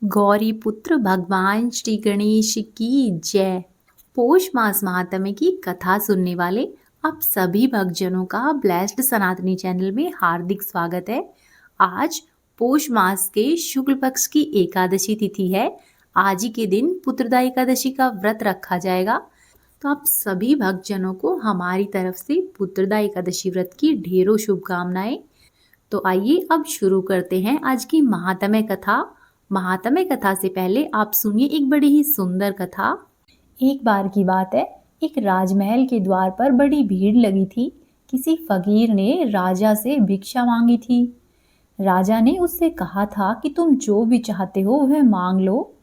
गौरी पुत्र भगवान श्री गणेश की जय। पौष मास महात्म्य की कथा सुनने वाले आप सभी भक्तजनों का ब्लेस्ड सनातनी चैनल में हार्दिक स्वागत है। आज पौष मास के शुक्ल पक्ष की एकादशी तिथि है। आज ही के दिन पुत्रदा एकादशी का व्रत रखा जाएगा। तो आप सभी भक्तजनों को हमारी तरफ से पुत्रदा एकादशी व्रत की ढेरों शुभकामनाएं। तो आइए अब शुरू करते हैं आज की महात्म्य कथा। महात्म्य कथा से पहले आप सुनिए एक बड़ी ही सुंदर कथा। एक बार की बात है, एक राजमहल के द्वार पर बड़ी भीड़ लगी थी। किसी फकीर ने राजा से भिक्षा मांगी थी। राजा ने उससे कहा था कि तुम जो भी चाहते हो वह मांग लो।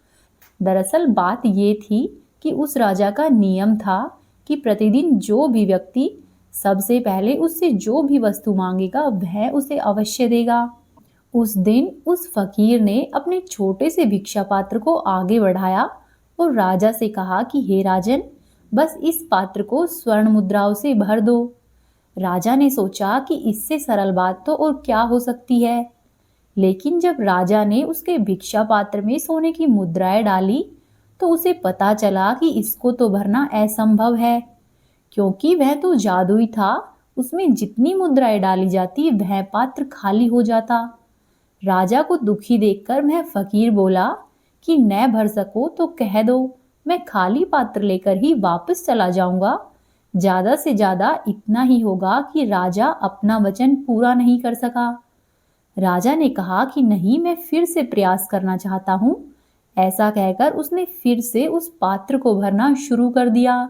दरअसल बात ये थी कि उस राजा का नियम था कि प्रतिदिन जो भी व्यक्ति सबसे पहले उससे जो भी वस्तु मांगेगा वह उसे अवश्य देगा। उस दिन उस फकीर ने अपने छोटे से भिक्षा पात्र को आगे बढ़ाया और राजा से कहा कि हे राजन, बस इस पात्र को स्वर्ण मुद्राओं से भर दो। राजा ने सोचा कि इससे सरल बात तो और क्या हो सकती है। लेकिन जब राजा ने उसके भिक्षा पात्र में सोने की मुद्राएं डाली तो उसे पता चला कि इसको तो भरना असंभव है, क्योंकि वह तो जादुई था। उसमें जितनी मुद्राएं डाली जाती वह पात्र खाली हो जाता। राजा को दुखी देखकर वह फकीर बोला कि न भर सको तो कह दो, मैं खाली पात्र लेकर ही वापस चला जाऊंगा। ज्यादा से ज्यादा इतना ही होगा कि राजा अपना वचन पूरा नहीं कर सका। राजा ने कहा कि नहीं, मैं फिर से प्रयास करना चाहता हूँ। ऐसा कहकर उसने फिर से उस पात्र को भरना शुरू कर दिया।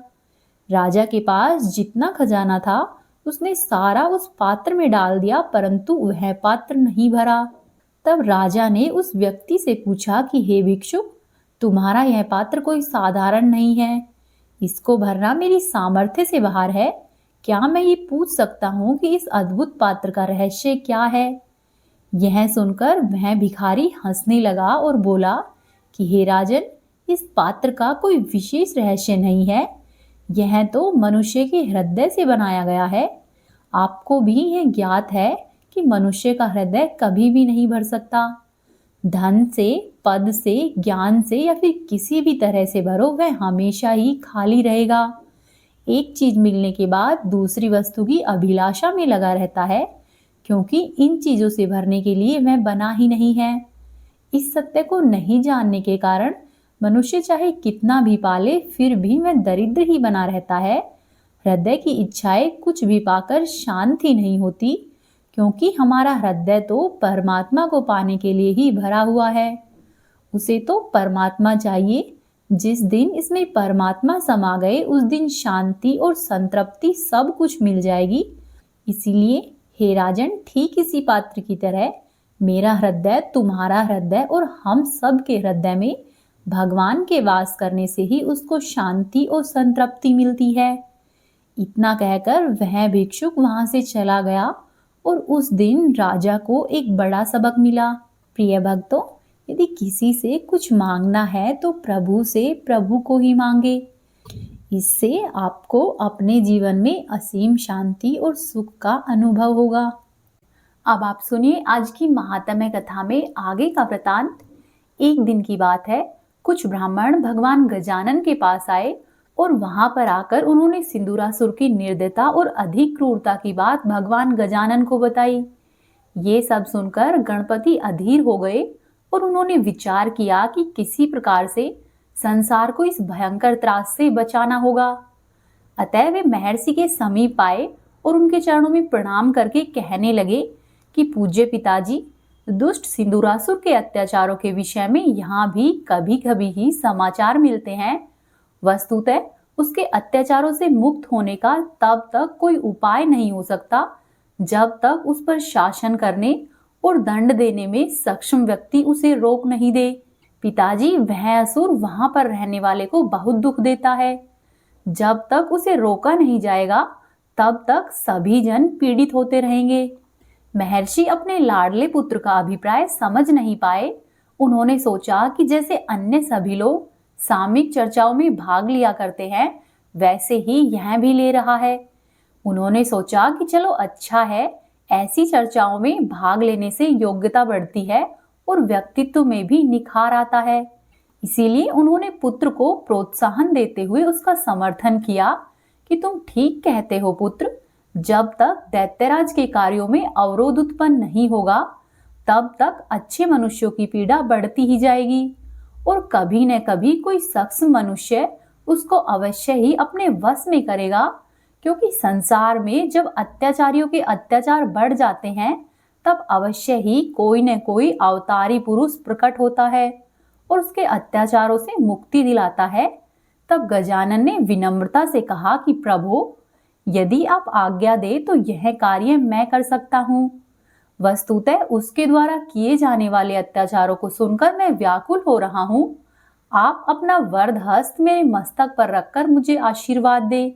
राजा के पास जितना खजाना था उसने सारा उस पात्र में डाल दिया, परंतु वह पात्र नहीं भरा। तब राजा ने उस व्यक्ति से पूछा कि हे भिक्षुक, तुम्हारा यह पात्र कोई साधारण नहीं है। इसको भरना मेरी सामर्थ्य से बाहर है। क्या मैं ये पूछ सकता हूँ कि इस अद्भुत पात्र का रहस्य क्या है? यह सुनकर वह भिखारी हंसने लगा और बोला कि हे राजन, इस पात्र का कोई विशेष रहस्य नहीं है। यह तो मनुष्य के हृदय से बनाया गया है। आपको भी यह ज्ञात है कि मनुष्य का हृदय कभी भी नहीं भर सकता। धन से, पद से, ज्ञान से या फिर किसी भी तरह से भरो, वह हमेशा ही खाली रहेगा। एक चीज मिलने के बाद दूसरी वस्तु की अभिलाषा में लगा रहता है, क्योंकि इन चीजों से भरने के लिए वह बना ही नहीं है। इस सत्य को नहीं जानने के कारण मनुष्य चाहे कितना भी पाले फिर भी वह दरिद्र ही बना रहता है। हृदय की इच्छाएं कुछ भी पाकर शांत ही नहीं होती, क्योंकि हमारा हृदय तो परमात्मा को पाने के लिए ही भरा हुआ है। उसे तो परमात्मा चाहिए। जिस दिन इसमें परमात्मा समा गए उस दिन शांति और संतृप्ति सब कुछ मिल जाएगी। इसीलिए हे राजन, ठीक इसी पात्र की तरह मेरा हृदय, तुम्हारा हृदय और हम सब के हृदय में भगवान के वास करने से ही उसको शांति और संतृप्ति मिलती है। इतना कहकर वह भिक्षुक वहां से चला गया और उस दिन राजा को एक बड़ा सबक मिला। प्रिय भक्तों, यदि किसी से कुछ मांगना है तो प्रभु से प्रभु को ही मांगे। इससे आपको अपने जीवन में असीम शांति और सुख का अनुभव होगा। अब आप सुनिए आज की महात्म्य कथा में आगे का वृतांत। एक दिन की बात है, कुछ ब्राह्मण भगवान गजानन के पास आए और वहां पर आकर उन्होंने सिंदूरासुर की निर्दयता और अधिक क्रूरता की बात भगवान गजानन को बताई। ये सब सुनकर गणपति अधीर हो गए और उन्होंने विचार किया कि किसी प्रकार से संसार को इस भयंकर त्रास से बचाना होगा। अतः वे महर्षि के समीप आए और उनके चरणों में प्रणाम करके कहने लगे कि पूज्य पिताजी, दुष्ट सिंदूरासुर के अत्याचारों के विषय में यहाँ भी कभी कभी ही समाचार मिलते हैं। वस्तुतः उसके अत्याचारों से मुक्त होने का तब तक कोई उपाय नहीं हो सकता जब तक उस पर शासन करने और दंड देने में सक्षम व्यक्ति उसे रोक नहीं दे। पिताजी, वह असुर वहां पर रहने वाले को बहुत दुख देता है। जब तक उसे रोका नहीं जाएगा तब तक सभी जन पीड़ित होते रहेंगे। महर्षि अपने लाडले पुत्र का अभिप्राय समझ नहीं पाए। उन्होंने सोचा कि जैसे अन्य सभी लोग सामूहिक चर्चाओं में भाग लिया करते हैं, वैसे ही यह भी ले रहा है। उन्होंने सोचा कि चलो अच्छा है, ऐसी चर्चाओं में भाग लेने से योग्यता बढ़ती है और व्यक्तित्व में भी निखार आता है। इसीलिए उन्होंने पुत्र को प्रोत्साहन देते हुए उसका समर्थन किया कि तुम ठीक कहते हो पुत्र, जब तक दैत्यराज के कार्यों में अवरोध उत्पन्न नहीं होगा तब तक अच्छे मनुष्यों की पीड़ा बढ़ती ही जाएगी और कभी न कभी कोई शख्स मनुष्य उसको अवश्य ही अपने वश में करेगा, क्योंकि संसार में जब अत्याचारियों के अत्याचार बढ़ जाते हैं तब अवश्य ही कोई न कोई अवतारी पुरुष प्रकट होता है और उसके अत्याचारों से मुक्ति दिलाता है। तब गजानन ने विनम्रता से कहा कि प्रभु, यदि आप आज्ञा दे तो यह कार्य मैं कर सकता हूँ। वस्तुतः उसके द्वारा किए जाने वाले अत्याचारों को सुनकर मैं व्याकुल हो रहा हूँ। आप अपना वरद हस्त मेरे मस्तक पर रखकर मुझे आशीर्वाद दे,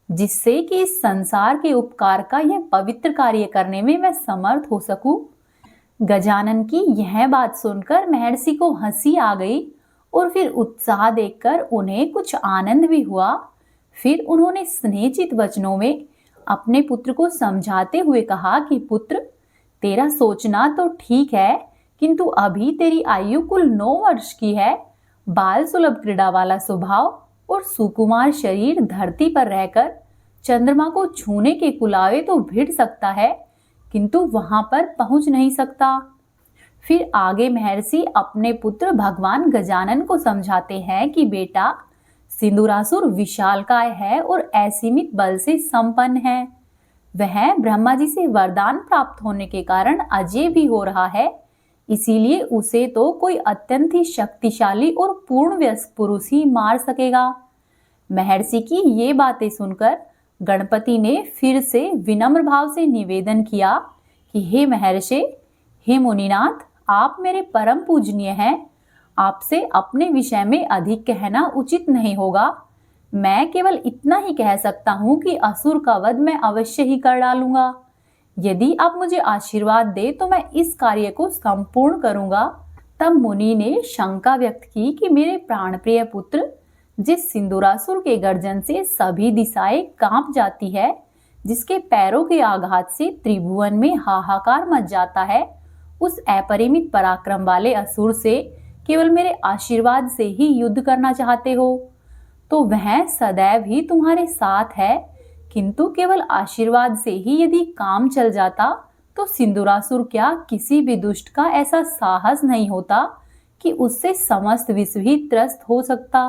जिससे कि इस संसार के उपकार का यह पवित्र कार्य करने में मैं समर्थ हो सकूं। गजानन की यह बात सुनकर महर्षि को हंसी आ गई और फिर उत्साह देखकर उन्हें कुछ आनंद भी हुआ। फिर उन्होंने स्नेहचित वचनों में अपने पुत्र को समझाते हुए कहा कि पुत्र, तेरा सोचना तो ठीक है, किंतु अभी तेरी आयु कुल 9 वर्ष की है। बाल सुलभ क्रीड़ा वाला स्वभाव और सुकुमार शरीर धरती पर रहकर चंद्रमा को छूने के कुलावे तो भिड़ सकता है, किंतु वहां पर पहुंच नहीं सकता। फिर आगे महर्षि अपने पुत्र भगवान गजानन को समझाते हैं कि बेटा, सिंदूरासुर विशालकाय है और असीमित बल से संपन्न है। वह ब्रह्मा जी से वरदान प्राप्त होने के कारण अजय भी हो रहा है, इसीलिए उसे तो कोई अत्यंत ही शक्तिशाली और पूर्ण वयस्क पुरुष ही मार सकेगा। महर्षि की ये बातें सुनकर गणपति ने फिर से विनम्र भाव से निवेदन किया कि हे महर्षि, हे मुनिनाथ, आप मेरे परम पूजनीय हैं। आपसे अपने विषय में अधिक कहना उचित नहीं होगा। मैं केवल इतना ही कह सकता हूँ कि असुर का वध मैं अवश्य ही कर डालूंगा। यदि आप मुझे आशीर्वाद दे तो मैं इस कार्य को संपूर्ण करूंगा। तब मुनि ने शंका व्यक्त की कि मेरे प्राणप्रिय पुत्र, जिस सिंदूरासुर के गर्जन से सभी दिशाएं कांप जाती है, जिसके पैरों के आघात से त्रिभुवन में हाहाकार मच जाता है, उस अपरिमित पराक्रम वाले असुर से केवल मेरे आशीर्वाद से ही युद्ध करना चाहते हो, तो वह सदैव ही तुम्हारे साथ है, किंतु केवल आशीर्वाद से ही यदि काम चल जाता तो सिंदूरासुर क्या किसी भी दुष्ट का ऐसा साहस नहीं होता कि उससे समस्त विश्व ही त्रस्त हो सकता।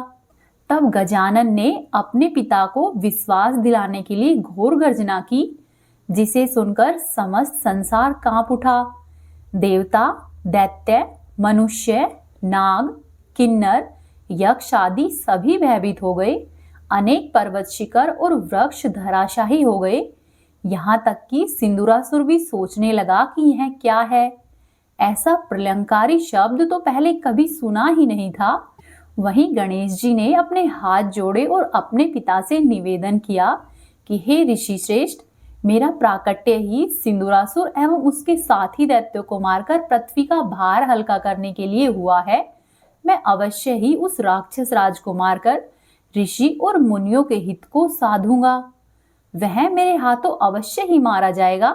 तब गजानन ने अपने पिता को विश्वास दिलाने के लिए घोर गर्जना की, जिसे सुनकर समस्त संसार कांप उठा। देवता, दैत्य, मनुष्य, नाग, किन्नर, यक्ष आदि सभी भयभीत हो गए। अनेक पर्वत शिखर और वृक्ष धराशाही हो गए। यहाँ तक कि सिंदूरासुर भी सोचने लगा कि यह क्या है। ऐसा प्रलंकारी शब्द तो पहले कभी सुना ही नहीं था। वहीं गणेश जी ने अपने हाथ जोड़े और अपने पिता से निवेदन किया कि हे ऋषि श्रेष्ठ, मेरा प्राकट्य ही सिंदूरासुर एवं उसके साथी दैत्यों को मारकर पृथ्वी का भार हल्का करने के लिए हुआ है। मैं अवश्य ही उस राक्षस राज को मारकर ऋषि और मुनियों के हित को साधूंगा। वह मेरे हाथों अवश्य ही मारा जाएगा।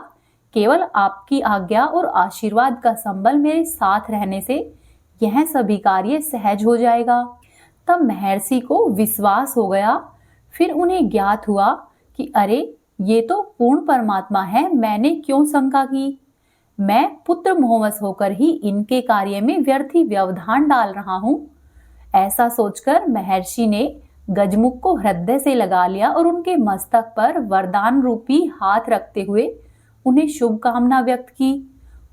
केवल आपकी आज्ञा और आशीर्वाद का संबल मेरे साथ रहने से यह सभी कार्य सहज हो जाएगा। तब महर्षि को विश्वास हो गया। फिर उन्हें ज्ञात हुआ कि अरे, ये तो पूर्ण परमात्मा है, मैंने क्यों शंका की। मैं पुत्र मोहवश होकर ही इनके कार्य में व्यर्थ ही व्यवधान डाल रहा हूँ। ऐसा सोचकर महर्षि ने गजमुख को हृदय से लगा लिया और उनके मस्तक पर वरदान रूपी हाथ रखते हुए उन्हें शुभकामना व्यक्त की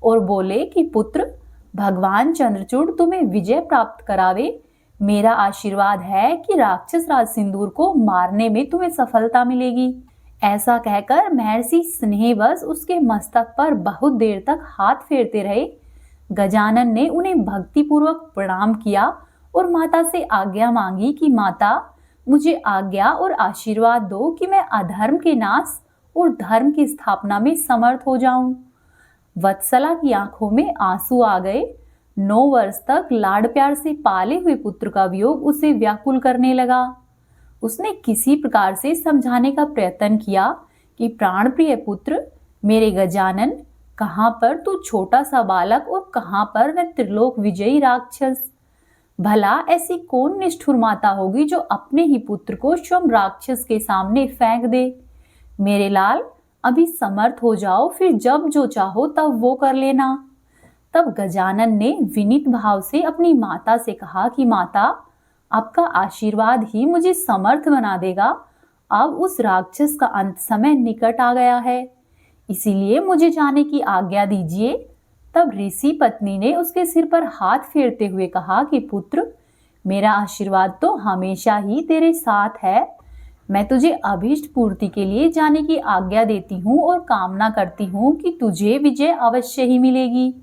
और बोले कि पुत्र, भगवान चंद्रचूड़ तुम्हें विजय प्राप्त करावे। मेरा आशीर्वाद है कि राक्षस राज सिंदूर को मारने में तुम्हें सफलता मिलेगी। ऐसा कहकर महर्षि स्नेहवश उसके मस्तक पर बहुत देर तक हाथ फेरते रहे। गजानन ने उन्हें भक्तिपूर्वक प्रणाम किया और माता से आज्ञा मांगी कि माता, मुझे आज्ञा और आशीर्वाद दो कि मैं अधर्म के नाश और धर्म की स्थापना में समर्थ हो जाऊं। वत्सला की आंखों में आंसू आ गए। 9 वर्ष तक लाड प्यार से पाले हुए पुत्र का वियोग उसे व्याकुल करने लगा। उसने किसी प्रकार से समझाने का प्रयत्न किया कि प्राण प्रिय पुत्र, मेरे गजानन, कहाँ पर तू छोटा सा बालक और कहाँ पर वह त्रिलोक विजयी राक्षस। भला ऐसी कौन निष्ठुर माता होगी जो अपने ही पुत्र को स्वयं राक्षस के सामने फेंक दे। मेरे लाल, अभी समर्थ हो जाओ, फिर जब जो चाहो तब वो कर लेना। तब गजानन ने विनीत भाव से अपनी माता से कहा कि माता, आपका आशीर्वाद ही मुझे समर्थ बना देगा। अब उस राक्षस का अंत समय निकट आ गया है, इसीलिए मुझे जाने की आज्ञा दीजिए। तब ऋषि पत्नी ने उसके सिर पर हाथ फेरते हुए कहा कि पुत्र, मेरा आशीर्वाद तो हमेशा ही तेरे साथ है। मैं तुझे अभीष्ट पूर्ति के लिए जाने की आज्ञा देती हूँ और कामना करती हूँ कि तुझे विजय अवश्य ही मिलेगी।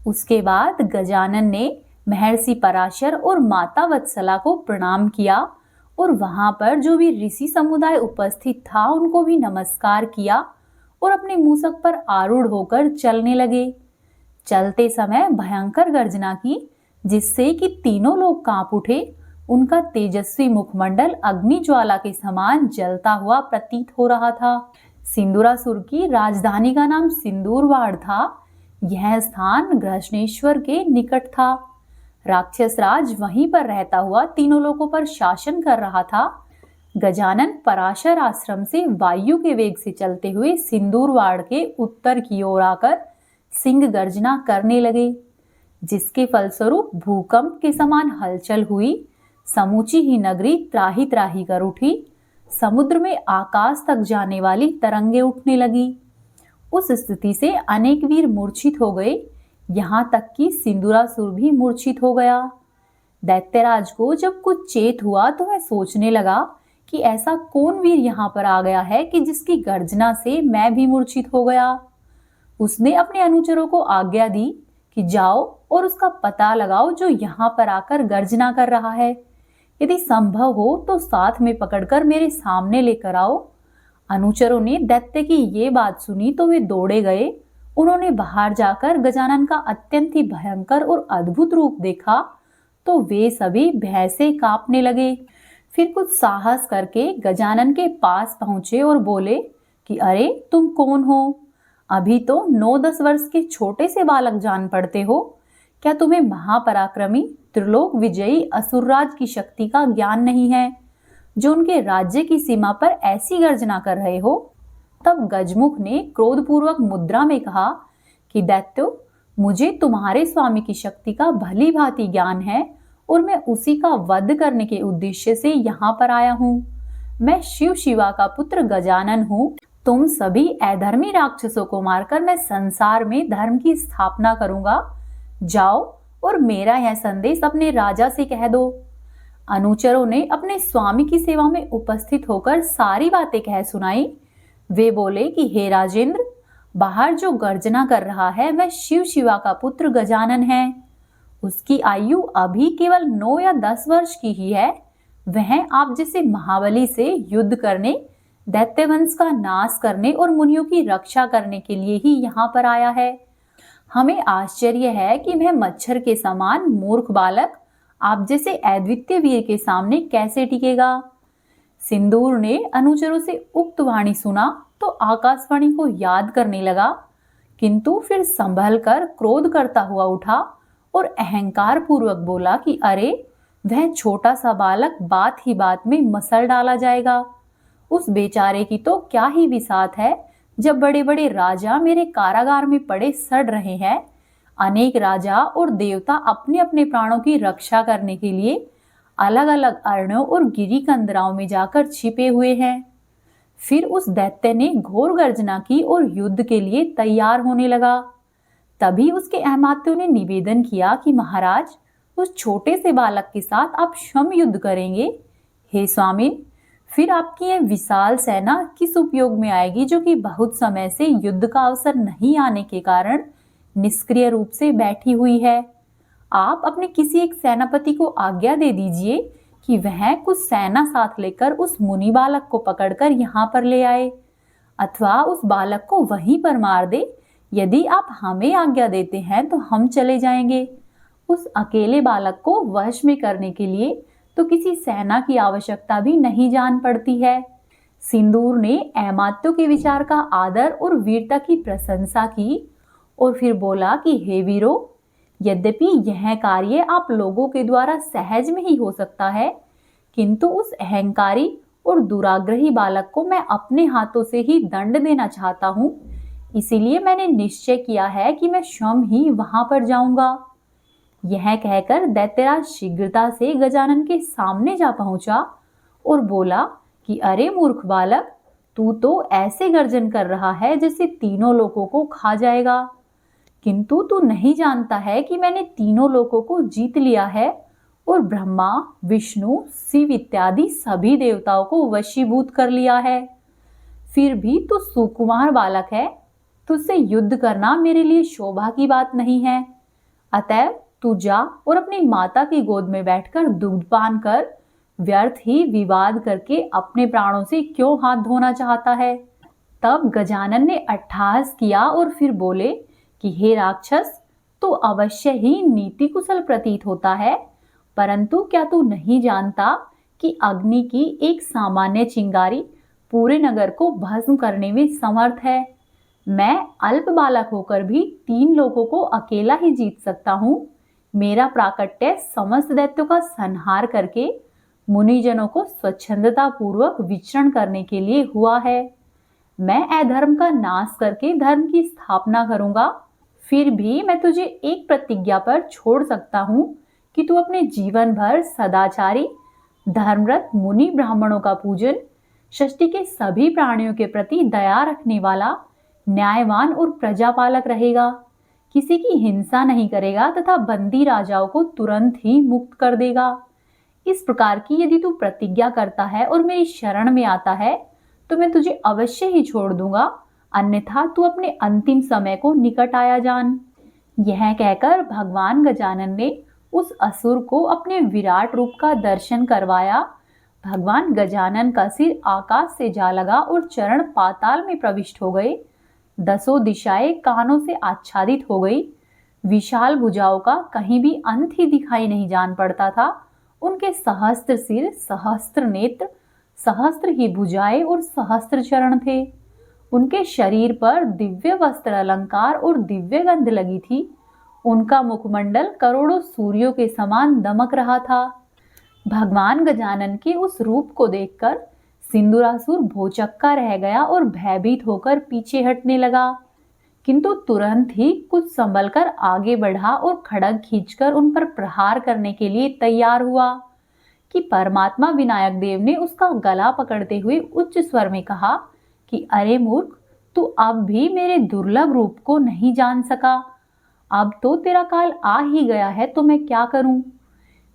उसके बाद गजानन ने महर्षि पराशर और माता वत्सला को प्रणाम किया और वहां पर जो भी ऋषि समुदाय उपस्थित था उनको भी नमस्कार किया और अपने मूसक पर आरूढ़ होकर चलने लगे। चलते समय भयंकर गर्जना की, जिससे कि तीनों लोग कांप उठे। उनका तेजस्वी मुखमंडल अग्नि ज्वाला के समान जलता हुआ प्रतीत हो रहा था। सिंदूरासुर की राजधानी का नाम सिंदूरवाड़ था। यह स्थान ग्रसनेश्वर के निकट था। राक्षस राज वहीं पर रहता हुआ तीनों लोगों पर शासन कर रहा था। गजानन पराशर आश्रम से वायु के वेग से चलते हुए सिंदूरवाड़ के उत्तर की ओर आकर सिंह गर्जना करने लगे, जिसके फलस्वरूप भूकंप के समान हलचल हुई। समूची ही नगरी त्राही त्राही कर उठी। समुद्र में आकाश तक जाने वाली तरंगे उठने लगी। उस स्थिति से अनेक वीर मूर्छित हो गए, यहाँ तक कि सिंदूरासुर भी मूर्छित हो गया। दैत्यराज को जब कुछ चेत हुआ तो वह सोचने लगा कि ऐसा कौन वीर यहाँ पर आ गया है कि जिसकी गर्जना से मैं भी मूर्छित हो गया। उसने अपने अनुचरों को आज्ञा दी कि जाओ और उसका पता लगाओ जो यहाँ पर आकर गर्जना कर रहा है। यदि संभव हो तो साथ में पकड़कर मेरे सामने लेकर आओ। अनुचरों ने दैत्य की ये बात सुनी तो वे दौड़े गए। उन्होंने बाहर जाकर गजानन का अत्यंत ही भयंकर और अद्भुत रूप देखा तो वे सभी भय से कांपने लगे। फिर कुछ साहस करके गजानन के पास पहुंचे और बोले कि अरे, तुम कौन हो? अभी तो 9-10 वर्ष के छोटे से बालक जान पड़ते हो। क्या तुम्हें महापराक्रमी त्रिलोक विजयी असुरराज की शक्ति का ज्ञान नहीं है, जो उनके राज्य की सीमा पर ऐसी गर्जना कर रहे हो? तब गजमुख ने क्रोधपूर्वक मुद्रा में कहा कि दैत्यो, मुझे तुम्हारे स्वामी की शक्ति का भली भांति ज्ञान है और मैं उसी का वध करने के उद्देश्य से यहाँ पर आया हूँ। मैं शिव शिवा का पुत्र गजानन हूँ। तुम सभी अधर्मी राक्षसों को मारकर मैं संसार में धर्म की स्थापना करूंगा। जाओ और मेरा यह संदेश अपने राजा से कह दो। अनुचरों ने अपने स्वामी की सेवा में उपस्थित होकर सारी बातें कह सुनाई। वे बोले कि हे राजेंद्र, बाहर जो गर्जना कर रहा है वह शिव शिवा का पुत्र गजानन है। उसकी आयु अभी केवल 9 या 10 वर्ष की ही है। वह आप जैसे महाबली से युद्ध करने, दैत्य वंश का नाश करने और मुनियों की रक्षा करने के लिए ही यहाँ पर आया है। हमें आश्चर्य है कि वह मच्छर के समान मूर्ख बालक आप जैसे अद्वितीय वीर के सामने कैसे टिकेगा। सिंदूर ने अनुचरों से उक्त वाणी सुना तो आकाशवाणी को याद करने लगा, किंतु फिर संभल कर क्रोध करता हुआ उठा और अहंकार पूर्वक बोला कि अरे, वह छोटा सा बालक बात ही बात में मसल डाला जाएगा। उस बेचारे की तो क्या ही बिसात है, जब बड़े बड़े राजा मेरे कारागार में पड़े सड़ रहे हैं। अनेक राजा और देवता अपने अपने प्राणों की रक्षा करने के लिए अलग अलग अरण्यों और गिरी कंदराओं में जाकर छिपे हुए हैं। फिर उस दैत्य ने घोर गर्जना की और युद्ध के लिए तैयार होने लगा। तभी उसके अमात्यों ने निवेदन किया कि महाराज, उस छोटे से बालक के साथ आप क्षम युद्ध करेंगे। हे स्वामिन, फिर आपकी यह विशाल सेना किस उपयोग में आएगी, जो कि बहुत समय से युद्ध का अवसर नहीं आने के कारण निष्क्रिय रूप से बैठी हुई है। आप अपने किसी एक सेनापति को आज्ञा दे दीजिए कि वह कुछ सेना साथ लेकर उस मुनि बालक को पकड़कर यहाँ पर ले आए, अथवा उस बालक को वहीं पर मार दे। यदि आप हमें आज्ञा देते हैं तो हम चले जाएंगे। उस अकेले बालक को वश में करने के लिए तो किसी सेना की आवश्यकता भी नहीं जान पड़ती है। सिंदूर ने अमात्यों के विचार का आदर और वीरता की प्रशंसा की और फिर बोला कि हे वीरो, यद्यपि यह कार्य आप लोगों के द्वारा सहज में ही हो सकता है, किंतु उस अहंकारी और दुराग्रही बालक को मैं अपने हाथों से ही दंड देना चाहता हूँ। इसीलिए मैंने निश्चय किया है कि मैं स्वयं ही वहां पर जाऊंगा। यह कहकर दैत्यराज शीघ्रता से गजानन के सामने जा पहुंचा और बोला कि अरे मूर्ख बालक, तू तो ऐसे गर्जन कर रहा है जैसे तीनों लोगों को खा जाएगा, किंतु तू नहीं जानता है कि मैंने तीनों लोगों को जीत लिया है और ब्रह्मा, विष्णु, शिव इत्यादि सभी देवताओं को वशीभूत कर लिया है। फिर भी तू सुकुमार बालक है, तुझसे युद्ध करना मेरे लिए शोभा की बात नहीं है। अतएव तू जा और अपनी माता की गोद में बैठकर दूध पान कर, व्यर्थ ही विवाद करके अपने प्राणों से क्यों हाथ धोना चाहता है। तब गजानन ने अट्टहास किया और फिर बोले कि हे राक्षस, तू अवश्य ही नीति कुशल प्रतीत होता है, परंतु क्या तू नहीं जानता कि अग्नि की एक सामान्य चिंगारी पूरे नगर को भस्म करने में समर्थ है। मैं अल्प बालक होकर भी 3 लोगों को अकेला ही जीत सकता हूँ। मेरा प्राकट्य समस्त दैत्यों का संहार करके मुनिजनों को स्वच्छंदता पूर्वक विचरण करने के लिए हुआ है। मैं अधर्म का नाश करके धर्म की स्थापना करूंगा। फिर भी मैं तुझे एक प्रतिज्ञा पर छोड़ सकता हूँ कि तू अपने जीवन भर सदाचारी, धर्मरत मुनि ब्राह्मणों का पूजन, सृष्टि के सभी प्राणियों के प्रति दया रखने वाला, न्यायवान और प्रजापालक रहेगा, किसी की हिंसा नहीं करेगा तथा बंदी राजाओं को तुरंत ही मुक्त कर देगा। इस प्रकार की यदि तू प्रतिज्ञा करता है और मेरी शरण में आता है तो मैं तुझे अवश्य ही छोड़ दूंगा, अन्यथा तू अपने अंतिम समय को निकट आया जान। यह कहकर भगवान गजानन ने उस असुर को अपने विराट रूप का दर्शन करवाया। भगवान गजानन का सिर आकाश से जा लगा और चरण पाताल में प्रविष्ट हो गए। 10 दिशाएं कानों से आच्छादित हो गई। विशाल भुजाओं का कहीं भी अंत ही दिखाई नहीं जान पड़ता था। उनके सहस्त्र सिर, सहस्त्र नेत्र, सहस्त्र ही भुजाएं और सहस्त्र चरण थे। उनके शरीर पर दिव्य वस्त्र अलंकार और दिव्य गंध लगी थी। उनका मुखमंडल करोड़ों सूर्यों के समान दमक रहा था। भगवान गजानन के उस रूप को देखकर सिंदूरासुर भौचक्का रह गया और भयभीत होकर पीछे हटने लगा, किंतु तुरंत ही कुछ संभल कर आगे बढ़ा और खड्ग खींचकर उन पर प्रहार करने के लिए तैयार हुआ कि परमात्मा विनायक देव ने उसका गला पकड़ते हुए उच्च स्वर में कहा कि अरे मूर्ख, तू अब भी मेरे दुर्लभ रूप को नहीं जान सका। अब तो तेरा काल आ ही गया है, तो मैं क्या करूं।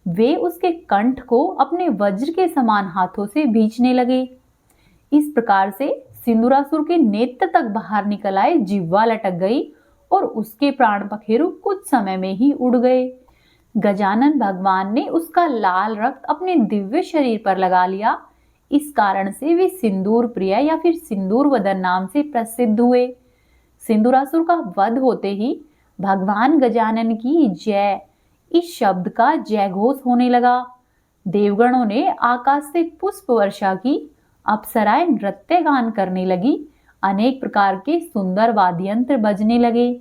वे उसके कंठ को अपने वज्र के समान हाथों से भींचने लगे। इस प्रकार से सिंदूरासुर के नेत्र तक बाहर निकल आए, जिह्वा लटक गई और उसके प्राण पखेरु कुछ समय में ही उड़ गए। गजानन भगवान ने उसका लाल रक्त अपने दिव्य शरीर पर लगा लिया। इस कारण से वे सिंदूर प्रिय या फिर सिंदूर वदन नाम से प्रसिद्ध हुए। सिंदूरासुर का वध होते ही भगवान गजानन की जय, इस शब्द का जय घोष होने लगा। देवगणों ने आकाश से पुष्प वर्षा की, अप्सराएं नृत्य गान करने लगी, अनेक प्रकार के सुंदर वाद्ययंत्र बजने लगे।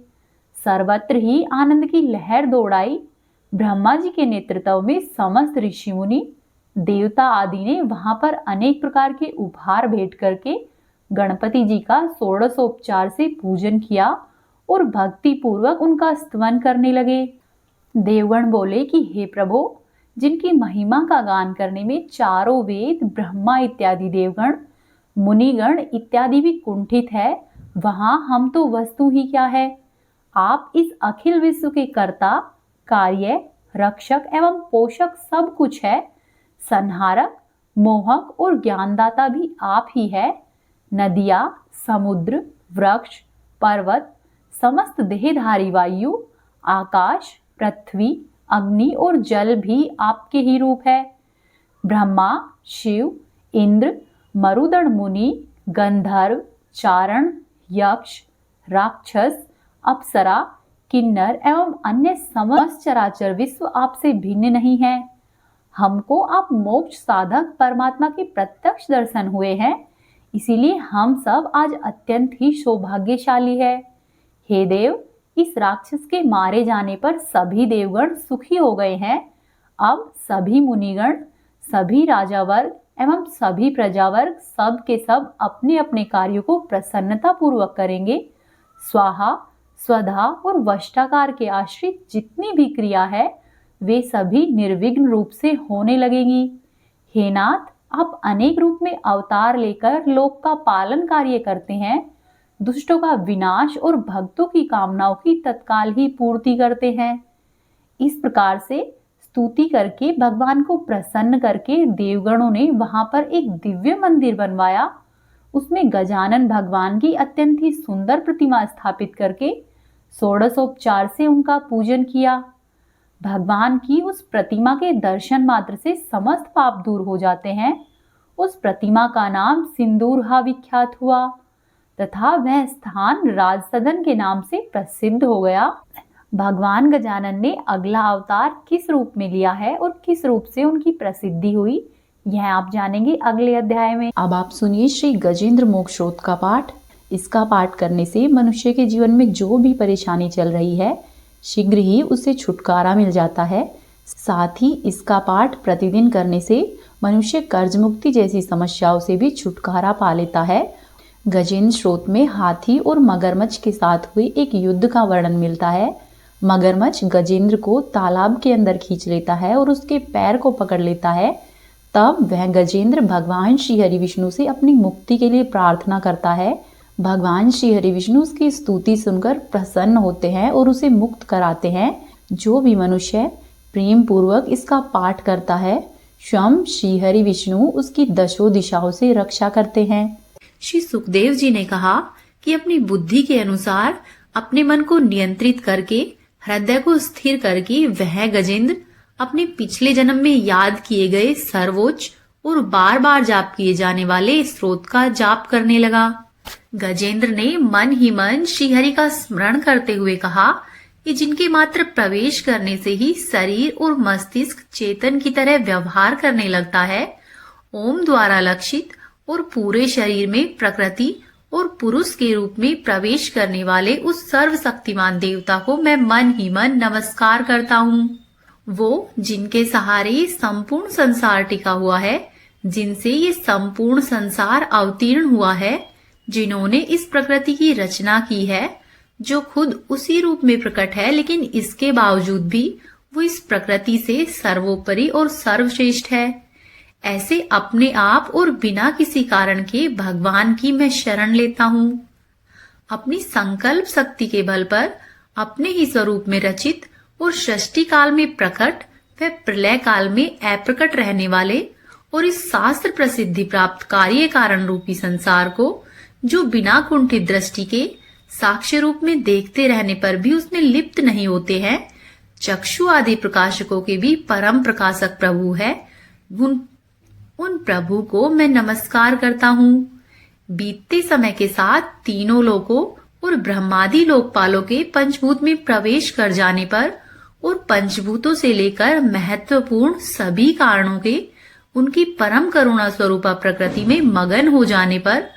सर्वत्र ही आनंद की लहर दौड़ आई। ब्रह्मा जी के नेतृत्व में समस्त ऋषि मुनि, देवता आदि ने वहां पर अनेक प्रकार के उपहार भेंट करके गणपति जी का षोडशोपचार से पूजन किया और भक्ति पूर्वक उनका स्तवन करने लगे। देवगण बोले कि हे प्रभु, जिनकी महिमा का गान करने में चारों वेद, ब्रह्मा इत्यादि देवगण, मुनिगण इत्यादि भी कुंठित है, वहां हम तो वस्तु ही क्या है। आप इस अखिल विश्व के कर्ता, कार्य, रक्षक एवं पोषक सब कुछ है। संहारक, मोहक और ज्ञानदाता भी आप ही है। नदियां, समुद्र, वृक्ष, पर्वत, समस्त देहधारी वायु, आकाश, पृथ्वी, अग्नि और जल भी आपके ही रूप है। ब्रह्मा, शिव, इंद्र, मरुदण मुनि, गंधर्व, चारण, यक्ष, राक्षस, अप्सरा, किन्नर एवं अन्य समस्त चराचर विश्व आपसे भिन्न नहीं है। हमको आप मोक्ष साधक परमात्मा के प्रत्यक्ष दर्शन हुए हैं, इसीलिए हम सब आज अत्यंत ही सौभाग्यशाली है। हे देव, इस राक्षस के मारे जाने पर सभी देवगण सुखी हो गए हैं। अब सभी मुनिगण, सभी राजा वर्ग एवं सभी प्रजा वर्ग सब के सब अपने अपने कार्यों को प्रसन्नता पूर्वक करेंगे। स्वाहा, स्वधा और वष्टाकार के आश्रित जितनी भी क्रिया है वे सभी निर्विघ्न रूप से होने लगेंगी। हे नाथ, आप अनेक रूप में अवतार लेकर लोक का पालन कार्य करते हैं, दुष्टों का विनाश और भक्तों की कामनाओं की तत्काल ही पूर्ति करते हैं। इस प्रकार से स्तुति करके भगवान को प्रसन्न करके देवगणों ने वहां पर एक दिव्य मंदिर बनवाया। उसमें गजानन भगवान की अत्यंत ही सुंदर प्रतिमा स्थापित करके षोडशोपचार से उनका पूजन किया। भगवान की उस प्रतिमा के दर्शन मात्र से समस्त पाप दूर हो जाते हैं। उस प्रतिमा का नाम सिंदूरहा विख्यात हुआ तथा वह स्थान राजसदन के नाम से प्रसिद्ध हो गया। भगवान गजानन ने अगला अवतार किस रूप में लिया है और किस रूप से उनकी प्रसिद्धि हुई, यह आप जानेंगे अगले अध्याय में। अब आप सुनिए श्री गजेंद्र मोक्ष स्रोत का पाठ। इसका पाठ करने से मनुष्य के जीवन में जो भी परेशानी चल रही है शीघ्र ही उसे छुटकारा मिल जाता है। साथ ही इसका पाठ प्रतिदिन करने से मनुष्य कर्ज मुक्ति जैसी समस्याओं से भी छुटकारा पा लेता है। गजेंद्र स्रोत में हाथी और मगरमच्छ के साथ हुए एक युद्ध का वर्णन मिलता है। मगरमच्छ गजेंद्र को तालाब के अंदर खींच लेता है और उसके पैर को पकड़ लेता है। तब वह गजेंद्र भगवान श्री हरि विष्णु से अपनी मुक्ति के लिए प्रार्थना करता है। भगवान श्री हरि विष्णु उसकी स्तुति सुनकर प्रसन्न होते हैं और उसे मुक्त कराते हैं। जो भी मनुष्य प्रेम पूर्वक इसका पाठ करता है स्वयं श्री हरि विष्णु उसकी दशों दिशाओं से रक्षा करते हैं। श्री सुखदेव जी ने कहा कि अपनी बुद्धि के अनुसार अपने मन को नियंत्रित करके हृदय को स्थिर करके वह गजेंद्र अपने पिछले जन्म में याद किए गए सर्वोच्च और बार बार जाप किए जाने वाले स्रोत का जाप करने लगा। गजेंद्र ने मन ही मन श्रीहरि का स्मरण करते हुए कहा कि जिनके मात्र प्रवेश करने से ही शरीर और मस्तिष्क चेतन की तरह व्यवहार करने लगता है, ओम द्वारा लक्षित और पूरे शरीर में प्रकृति और पुरुष के रूप में प्रवेश करने वाले उस सर्वशक्तिमान देवता को मैं मन ही मन नमस्कार करता हूँ। वो जिनके सहारे संपूर्ण संसार टिका हुआ है, जिनसे ये संपूर्ण संसार अवतीर्ण हुआ है, जिन्होंने इस प्रकृति की रचना की है, जो खुद उसी रूप में प्रकट है, लेकिन इसके बावजूद भी वो इस प्रकृति से सर्वोपरि और सर्वश्रेष्ठ है। ऐसे अपने आप और बिना किसी कारण के भगवान की मैं शरण लेता हूँ। अपनी संकल्प शक्ति के बल पर अपने ही स्वरूप में रचित और सृष्टि काल में प्रकट व प्रलय काल में अप्रकट रहने वाले और इस शास्त्र प्रसिद्धि प्राप्त कार्य कारण रूपी संसार को, जो बिना कुंठित दृष्टि के साक्ष्य रूप में देखते रहने पर भी उसमें लिप्त नहीं होते हैं, चक्षु आदि प्रकाशकों के भी परम प्रकाशक प्रभु है, उन प्रभु को मैं नमस्कार करता हूँ। बीतते समय के साथ तीनों लोकों और ब्रह्मादि लोकपालों के पंचभूत में प्रवेश कर जाने पर और पंचभूतों से लेकर महत्वपूर्ण सभी कारणों के उनकी परम करुणा स्वरूपा प्रकृति में मगन हो जाने पर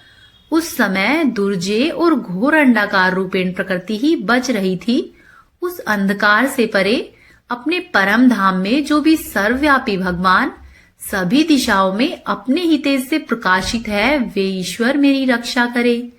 उस समय दुर्जय और घोर अंडाकार रूपेण प्रकृति ही बच रही थी। उस अंधकार से परे अपने परम धाम में जो भी सर्वव्यापी भगवान सभी दिशाओं में अपने ही तेज से प्रकाशित है, वे ईश्वर मेरी रक्षा करे।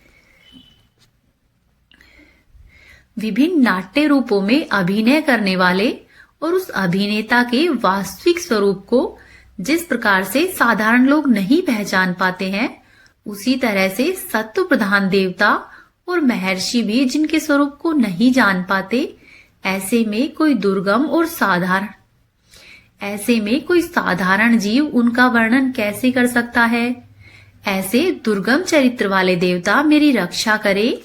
विभिन्न नाट्य रूपों में अभिनय करने वाले और उस अभिनेता के वास्तविक स्वरूप को जिस प्रकार से साधारण लोग नहीं पहचान पाते हैं, उसी तरह से सत्व प्रधान देवता और महर्षि भी जिनके स्वरूप को नहीं जान पाते, ऐसे में कोई साधारण जीव उनका वर्णन कैसे कर सकता है। ऐसे दुर्गम चरित्र वाले देवता मेरी रक्षा करे।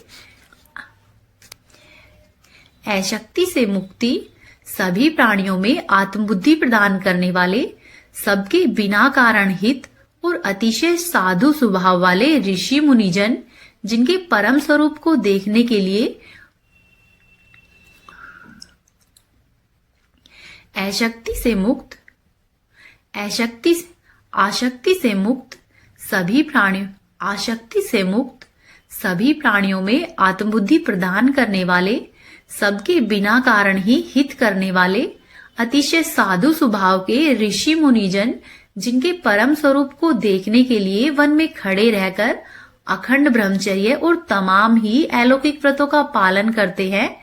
अशक्ति से मुक्ति, सभी प्राणियों में आत्मबुद्धि प्रदान करने वाले, सबके बिना कारण हित और अतिशय साधु स्वभाव वाले ऋषि मुनिजन, जिनके परम स्वरूप को देखने के लिए आसक्ति से मुक्त सभी प्राणियों में आत्मबुद्धि प्रदान करने वाले, सबके बिना कारण ही हित करने वाले, अतिशय साधु स्वभाव के ऋषि मुनिजन, जिनके परम स्वरूप को देखने के लिए वन में खड़े रहकर अखंड ब्रह्मचर्य और तमाम ही अलौकिक व्रतों का पालन करते हैं,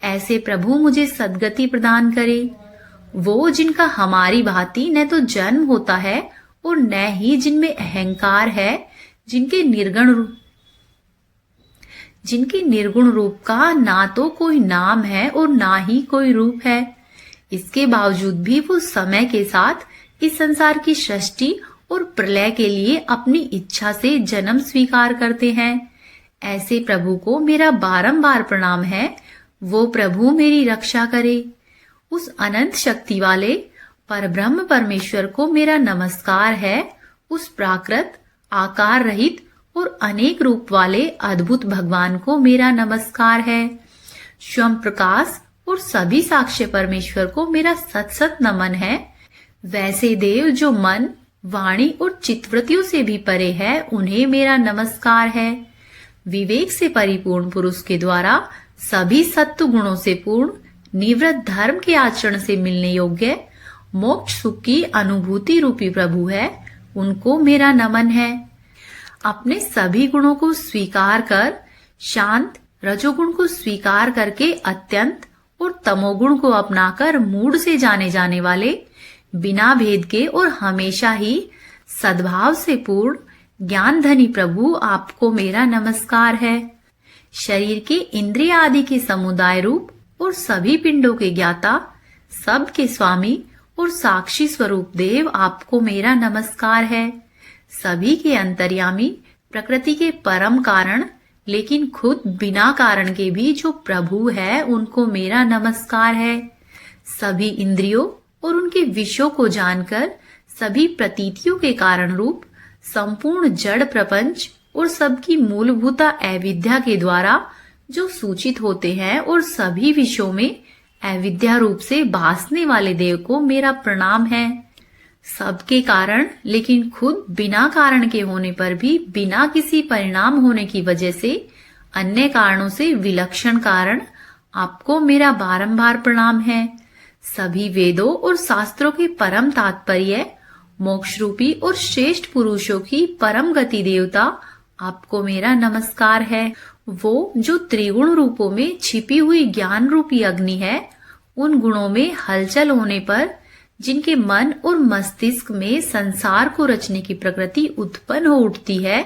ऐसे प्रभु मुझे सद्गति प्रदान करे। वो जिनका हमारी भांति न तो जन्म होता है और न ही जिनमें अहंकार है, जिनके निर्गुण रूप का ना तो कोई नाम है और ना ही कोई रूप है। इसके बावजूद भी वो समय के साथ इस संसार की सृष्टि और प्रलय के लिए अपनी इच्छा से जन्म स्वीकार करते हैं। ऐसे प्रभु को मेरा बारंबार प्रणाम है। वो प्रभु मेरी रक्षा करे। उस अनंत शक्ति वाले परब्रह्म परमेश्वर को मेरा नमस्कार है। उस प्राकृत, आकार रहित और अनेक रूप वाले अद्भुत भगवान को मेरा नमस्कार है। स्वयं प्रकाश और सभी साक्ष्य परमेश्वर को मेरा सत सत नमन है। वैसे देव जो मन, वाणी और चित्तवृत्तियों से भी परे है, उन्हें मेरा नमस्कार है। विवेक से परिपूर्ण पुरुष के द्वारा सभी सत्व गुणों से पूर्ण, निवृत्त धर्म के आचरण से मिलने योग्य, मोक्ष सुख की अनुभूति रूपी प्रभु है, उनको मेरा नमन है। अपने सभी गुणों को स्वीकार कर, शांत रजोगुण को स्वीकार करके अत्यंत और तमोगुण को अपनाकर मूढ़ से जाने जाने वाले, बिना भेद के और हमेशा ही सद्भाव से पूर्ण ज्ञान धनी प्रभु, आपको मेरा नमस्कार है। शरीर के इंद्रिय आदि के समुदाय रूप और सभी पिंडों के ज्ञाता, सब के स्वामी और साक्षी स्वरूप देव, आपको मेरा नमस्कार है। सभी के अंतर्यामी, प्रकृति के परम कारण, लेकिन खुद बिना कारण के भी जो प्रभु है, उनको मेरा नमस्कार है। सभी इंद्रियों और उनके विषयों को जानकर सभी प्रतीतियों के कारण रूप, संपूर्ण जड़ प्रपंच और सबकी मूलभूता अविद्या के द्वारा जो सूचित होते हैं और सभी विषयों में अविद्या रूप से भासने वाले देव को मेरा प्रणाम है। सबके कारण, लेकिन खुद बिना कारण के होने पर भी बिना किसी परिणाम होने की वजह से अन्य कारणों से विलक्षण कारण, आपको मेरा बारंबार प्रणाम है। सभी वेदों और शास्त्रों के परम तात्पर्य, मोक्ष रूपी और श्रेष्ठ पुरुषों की परम गति देवता, आपको मेरा नमस्कार है। वो जो त्रिगुण रूपों में छिपी हुई ज्ञान रूपी अग्नि है, उन गुणों में हलचल होने पर जिनके मन और मस्तिष्क में संसार को रचने की प्रकृति उत्पन्न हो उठती है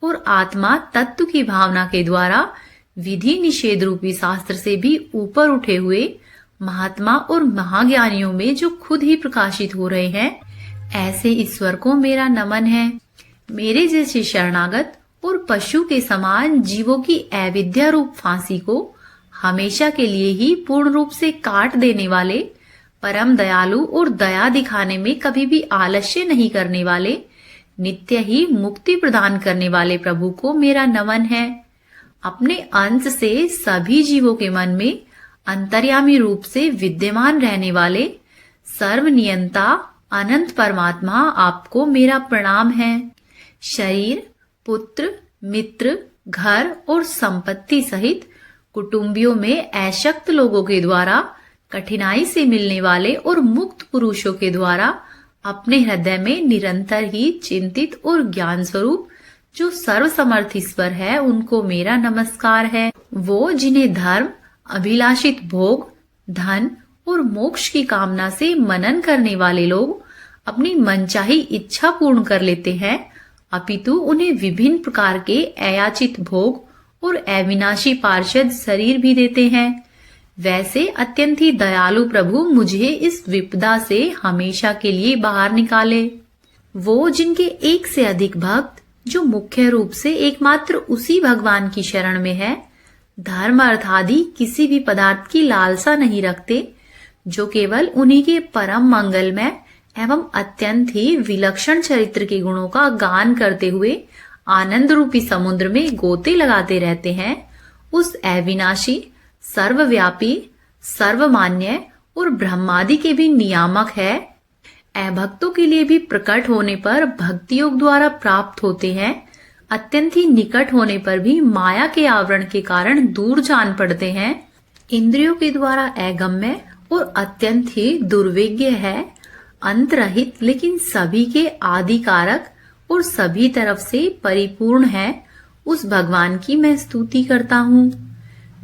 और आत्मा तत्व की भावना के द्वारा विधि निषेध रूपी शास्त्र से भी ऊपर उठे हुए महात्मा और महाज्ञानियों में जो खुद ही प्रकाशित हो रहे हैं, ऐसे ईश्वर को मेरा नमन है। मेरे जैसे शरणागत और पशु के समान जीवों की अविद्या रूप फांसी को हमेशा के लिए ही पूर्ण रूप से काट देने वाले, परम दयालु और दया दिखाने में कभी भी आलस्य नहीं करने वाले, नित्य ही मुक्ति प्रदान करने वाले प्रभु को मेरा नमन है। अपने अंश से सभी जीवों के मन में अंतर्यामी रूप से विद्यमान रहने वाले सर्वनियंता अनंत परमात्मा, आपको मेरा प्रणाम है। शरीर, पुत्र, मित्र, घर और संपत्ति सहित कुटुंबियों में अशक्त लोगों के द्वारा कठिनाई से मिलने वाले और मुक्त पुरुषों के द्वारा अपने हृदय में निरंतर ही चिंतित और ज्ञान स्वरूप जो सर्वसमर्थ ईश्वर है, उनको मेरा नमस्कार है। वो जिन्हें धर्म, अभिलाषित भोग, धन और मोक्ष की कामना से मनन करने वाले लोग अपनी मनचाही इच्छा पूर्ण कर लेते हैं, अपितु उन्हें विभिन्न प्रकार के अयाचित भोग और अविनाशी पार्षद शरीर भी देते हैं, वैसे अत्यंत ही दयालु प्रभु मुझे इस विपदा से हमेशा के लिए बाहर निकाले। वो जिनके एक से अधिक भक्त, जो मुख्य रूप से एकमात्र उसी भगवान की शरण में है, धर्म अर्थ आदि किसी भी पदार्थ की लालसा नहीं रखते, जो केवल उन्हीं के परम मंगलमय एवं अत्यंत ही विलक्षण चरित्र के गुणों का गान करते हुए आनंद रूपी समुद्र में गोते लगाते रहते हैं, उस अविनाशी, सर्वव्यापी, सर्वमान्य और ब्रह्मादि के भी नियामक है, अभक्तों के लिए भी प्रकट होने पर भक्ति योग द्वारा प्राप्त होते हैं, अत्यंत ही निकट होने पर भी माया के आवरण के कारण दूर जान पड़ते हैं, इंद्रियों के द्वारा अगम्य और अत्यंत ही दुर्विज्ञ है, अंतरहित लेकिन सभी के आदि कारक और सभी तरफ से परिपूर्ण है, उस भगवान की मैं स्तुति करता हूँ।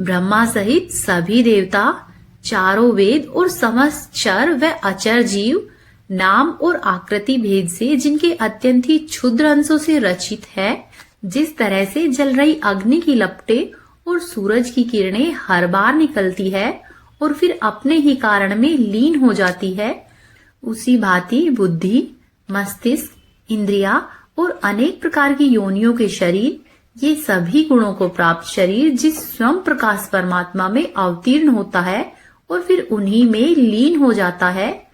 ब्रह्मा सहित सभी देवता, चारों वेद और समस्त चर व अचर जीव नाम और आकृति भेद से जिनके अत्यंत ही क्षुद्र अंशों से रचित है, जिस तरह से जल रही अग्नि की लपटें और सूरज की किरणें हर बार निकलती है और फिर अपने ही कारण में लीन हो जाती है, उसी भांति बुद्धि, मस्तिष्क, इंद्रिया और अनेक प्रकार की योनियों के शरीर, ये सभी गुणों को प्राप्त शरीर जिस स्वयं प्रकाश परमात्मा में अवतीर्ण होता है और फिर उन्हीं में लीन हो जाता है,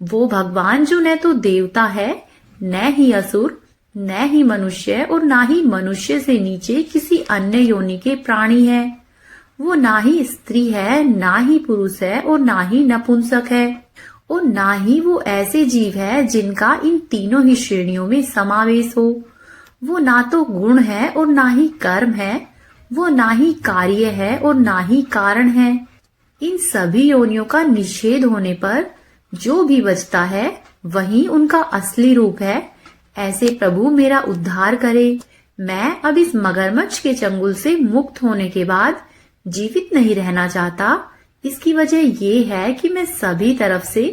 वो भगवान जो न तो देवता है, न ही असुर, न ही मनुष्य और ना ही मनुष्य से नीचे किसी अन्य योनि के प्राणी है। वो ना ही स्त्री है, ना ही पुरुष है और ना ही नपुंसक है, और ना ही वो ऐसे जीव है जिनका इन तीनों ही श्रेणियों में समावेश हो। वो ना तो गुण है और ना ही कर्म है, वो ना ही कार्य है और ना ही कारण है। इन सभी योनियों का निषेध होने पर जो भी बचता है वही उनका असली रूप है। ऐसे प्रभु मेरा उद्धार करे। मैं अब इस मगरमच्छ के चंगुल से मुक्त होने के बाद जीवित नहीं रहना चाहता। इसकी वजह ये है कि मैं सभी तरफ से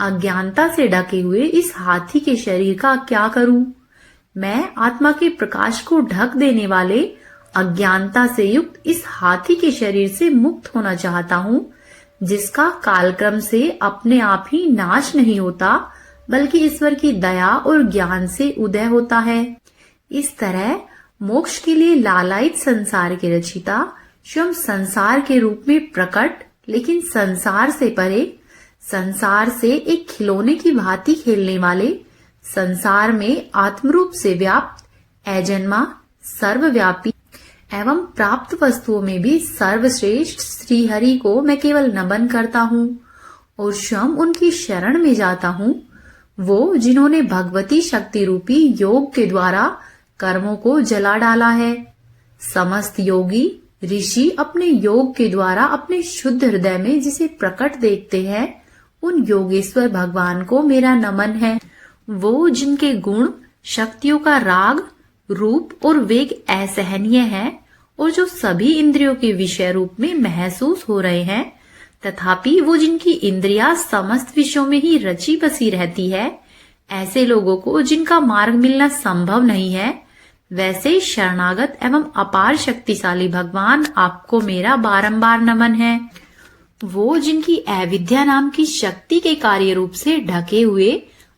अज्ञानता से ढके हुए इस हाथी के शरीर का क्या करूं? मैं आत्मा के प्रकाश को ढक देने वाले अज्ञानता से युक्त इस हाथी के शरीर से मुक्त होना चाहता हूँ, जिसका कालक्रम से अपने आप ही नाश नहीं होता, बल्कि ईश्वर की दया और ज्ञान से उदय होता है। इस तरह मोक्ष के लिए लालायित संसार के रचिता स्वयं संसार के रूप में प्रकट, लेकिन संसार से परे, संसार से एक खिलौने की भांति खेलने वाले, संसार में आत्मरूप से व्याप्त, अजन्मा, सर्वव्यापी एवं प्राप्त वस्तुओं में भी सर्वश्रेष्ठ श्री हरि को मैं केवल नमन करता हूँ और स्वयं उनकी शरण में जाता हूँ। वो जिन्होंने भगवती शक्ति रूपी योग के द्वारा कर्मों को जला डाला है। समस्त योगी ऋषि अपने योग के द्वारा अपने शुद्ध हृदय में जिसे प्रकट देखते हैं, उन योगेश्वर भगवान को मेरा नमन है। वो जिनके गुण, शक्तियों का राग, रूप और वेग असहनीय है और जो सभी इंद्रियों के विषय रूप में महसूस हो रहे हैं, तथापि वो जिनकी इंद्रियां समस्त विषयों में ही रची बसी रहती है, ऐसे लोगों को जिनका मार्ग मिलना संभव नहीं है, वैसे शरणागत एवं अपार शक्तिशाली भगवान आपको मेरा बारंबार नमन है। वो जिनकी अविद्या नाम की शक्ति के कार्य रूप से ढके हुए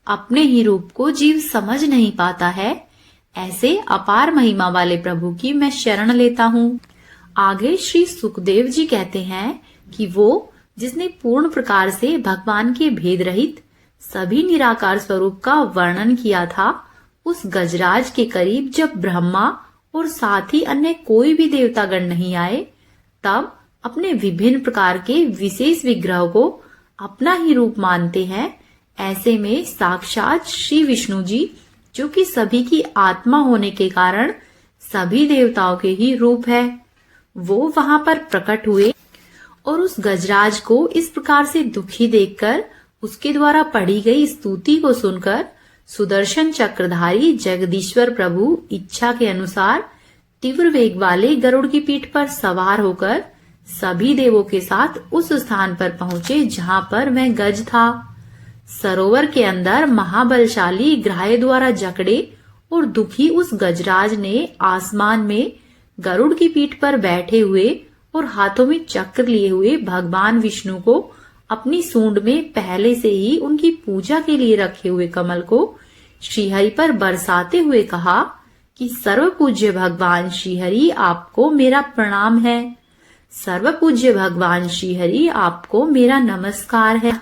अपने ही रूप को जीव समझ नहीं पाता है, ऐसे अपार महिमा वाले प्रभु की मैं शरण लेता हूँ। आगे श्री सुखदेव जी कहते हैं कि वो जिसने पूर्ण प्रकार से भगवान के भेद रहित सभी निराकार स्वरूप का वर्णन किया था, उस गजराज के करीब जब ब्रह्मा और साथ ही अन्य कोई भी देवतागण नहीं आए, तब अपने विभिन्न प्रकार के विशेष विग्रह को अपना ही रूप मानते हैं। ऐसे में साक्षात श्री विष्णु जी, जो कि सभी की आत्मा होने के कारण सभी देवताओं के ही रूप है, वो वहां पर प्रकट हुए और उस गजराज को इस प्रकार से दुखी देखकर उसके द्वारा पढ़ी गई स्तुति को सुनकर सुदर्शन चक्रधारी जगदीश्वर प्रभु इच्छा के अनुसार तीव्र वेग वाले गरुड़ की पीठ पर सवार होकर सभी देवों के साथ उस स्थान पर पहुंचे जहां पर वह गज था। सरोवर के अंदर महाबलशाली ग्राह्य द्वारा जकड़े और दुखी उस गजराज ने आसमान में गरुड़ की पीठ पर बैठे हुए और हाथों में चक्र लिए हुए भगवान विष्णु को अपनी सूंड में पहले से ही उनकी पूजा के लिए रखे हुए कमल को श्रीहरि पर बरसाते हुए कहा कि सर्व पूज्य भगवान श्रीहरि आपको मेरा प्रणाम है। सर्व पूज्य भगवान श्रीहरि आपको मेरा नमस्कार है।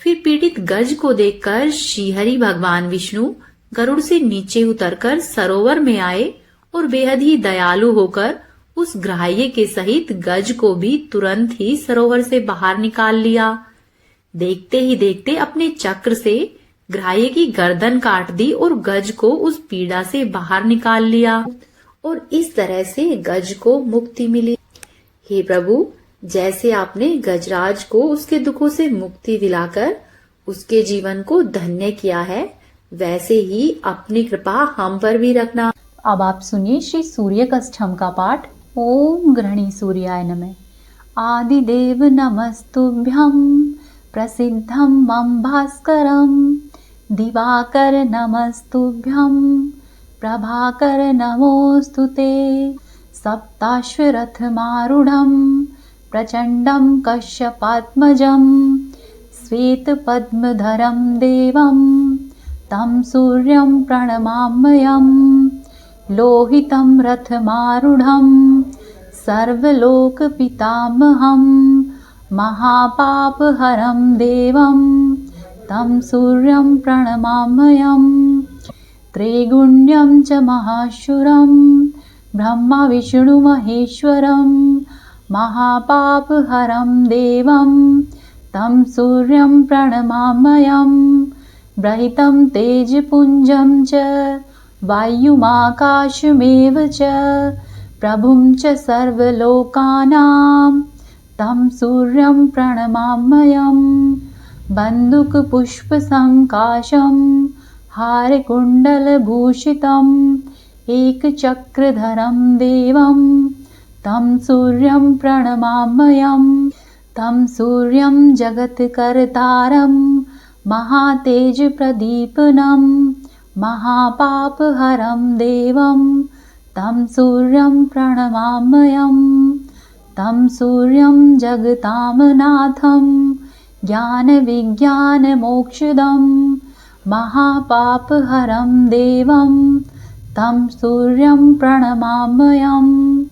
फिर पीड़ित गज को देखकर श्रीहरि भगवान विष्णु गरुड़ से नीचे उतरकर सरोवर में आए और बेहद ही दयालु होकर उस ग्राह्य के सहित गज को भी तुरंत ही सरोवर से बाहर निकाल लिया। देखते ही देखते अपने चक्र से ग्राह्य की गर्दन काट दी और गज को उस पीड़ा से बाहर निकाल लिया और इस तरह से गज को मुक्ति मिली। हे प्रभु, जैसे आपने गजराज को उसके दुखों से मुक्ति दिलाकर उसके जीवन को धन्य किया है, वैसे ही अपनी कृपा हम पर भी रखना। अब आप सुनिए श्री सूर्य कष्टम का पाठ। ओम गृहणी सूर्याय नमः। आदिदेव नमस्तुभ्यं प्रसिद्धं मम भास्करं दिवाकर नमस्तुभ्यं प्रभाकर नमोस्तुते। सप्ताश्वरथमारूढं प्रचण्डं कश्यपात्मजं श्वेतपद्मधरं देवं तं सूर्यं प्रणमाम्यहं। लोहितं रथमारूढं सर्वलोकपितामहं महापापहरं देवं तं सूर्यं प्रणमाम्यहं। त्रैगुण्यं च महाशूरं ब्रह्मा विष्णुमहेश्वरं महापापहरं देवं तं सूर्यं प्रणमाम्यहं। ब्रहितं तेजपुञ्जं च वायुमाकाशमेव च प्रभुं च सर्वलोकानां तं सूर्यं प्रणमाम्यहं। बन्दुकपुष्पसङ्काशं हारकुण्डलभूषितम् एकचक्रधरं देवं तं सूर्यं प्रणमाम्यहं। तं सूर्यं जगत्कर्तारं महातेजप्रदीपनं महापापहरं देवं तं सूर्यं प्रणमाम्यहं। तं सूर्यं जगतामनाथं ज्ञानविज्ञानमोक्षदं महापापहरं देवं तं सूर्यं प्रणमाम्यहं।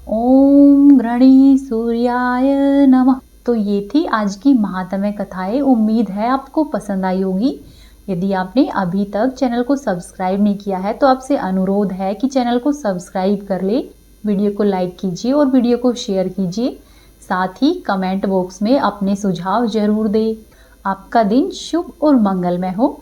ओम गृहणी सूर्याय नमः। तो ये थी आज की महात्म्य कथाएं। उम्मीद है आपको पसंद आई होगी। यदि आपने अभी तक चैनल को सब्सक्राइब नहीं किया है तो आपसे अनुरोध है कि चैनल को सब्सक्राइब कर ले, वीडियो को लाइक कीजिए और वीडियो को शेयर कीजिए। साथ ही कमेंट बॉक्स में अपने सुझाव जरूर दें। आपका दिन शुभ और मंगलमय हो।